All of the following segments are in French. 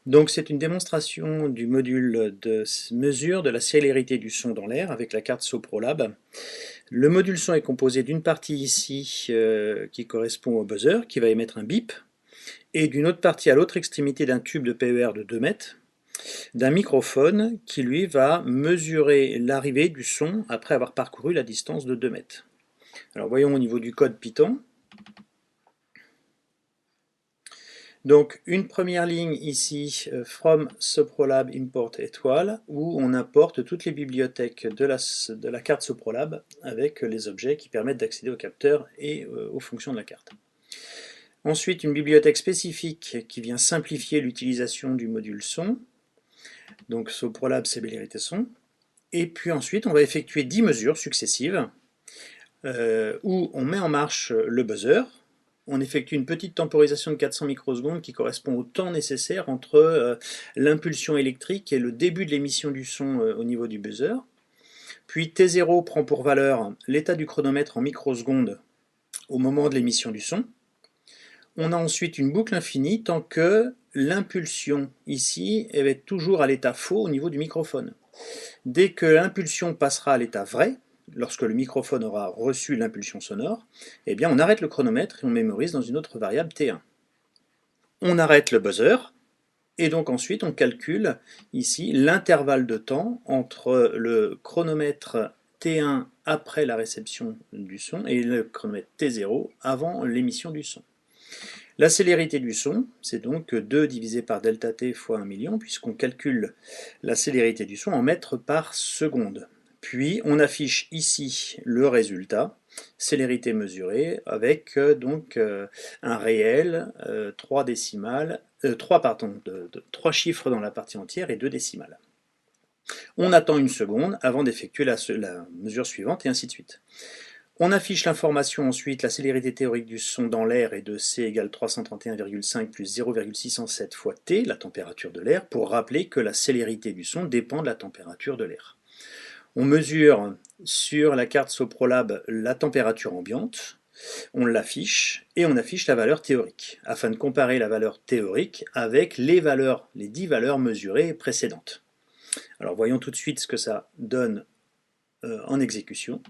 Donc c'est une démonstration du module de mesure de la célérité du son dans l'air avec la carte SoProLab. Le module son est composé d'une partie ici qui correspond au buzzer, qui va émettre un bip, et d'une autre partie à l'autre extrémité d'un tube de PER de 2 mètres, d'un microphone qui lui va mesurer l'arrivée du son après avoir parcouru la distance de 2 mètres. Alors voyons au niveau du code Python. Donc une première ligne ici, from SoProLab import étoile, où on importe toutes les bibliothèques de la carte SoProLab avec les objets qui permettent d'accéder au capteur et aux fonctions de la carte. Ensuite, une bibliothèque spécifique qui vient simplifier l'utilisation du module son. Donc SoProLab célérité son. Et puis ensuite, on va effectuer 10 mesures successives où on met en marche le buzzer. On effectue une petite temporisation de 400 microsecondes qui correspond au temps nécessaire entre l'impulsion électrique et le début de l'émission du son au niveau du buzzer. Puis T0 prend pour valeur l'état du chronomètre en microsecondes au moment de l'émission du son. On a ensuite une boucle infinie tant que l'impulsion ici est toujours à l'état faux au niveau du microphone. Dès que l'impulsion passera à l'état vrai, lorsque le microphone aura reçu l'impulsion sonore, eh bien on arrête le chronomètre et on mémorise dans une autre variable T1. On arrête le buzzer, et donc ensuite on calcule ici l'intervalle de temps entre le chronomètre T1 après la réception du son et le chronomètre T0 avant l'émission du son. La célérité du son, c'est donc 2 divisé par delta t fois 1 million, puisqu'on calcule la célérité du son en mètres par seconde. Puis on affiche ici le résultat, célérité mesurée, avec un réel, 3 décimales, 3 chiffres dans la partie entière et 2 décimales. On attend une seconde avant d'effectuer la mesure suivante et ainsi de suite. On affiche l'information ensuite, la célérité théorique du son dans l'air est de C égale 331,5 plus 0,607 fois T, la température de l'air, pour rappeler que la célérité du son dépend de la température de l'air. On mesure sur la carte SoProLab la température ambiante, on l'affiche et on affiche la valeur théorique, afin de comparer la valeur théorique avec les 10 valeurs mesurées précédentes. Alors voyons tout de suite ce que ça donne en exécution.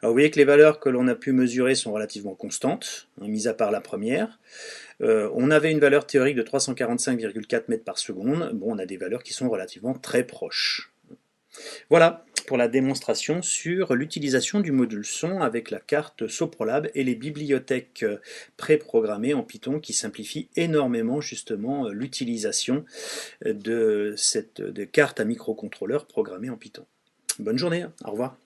Alors vous voyez que les valeurs que l'on a pu mesurer sont relativement constantes, mis à part la première. On avait une valeur théorique de 345,4 mètres par seconde. Bon, on a des valeurs qui sont relativement très proches. Voilà pour la démonstration sur l'utilisation du module son avec la carte SoProLab et les bibliothèques préprogrammées en Python qui simplifient énormément justement l'utilisation de carte à microcontrôleur programmée en Python. Bonne journée, au revoir.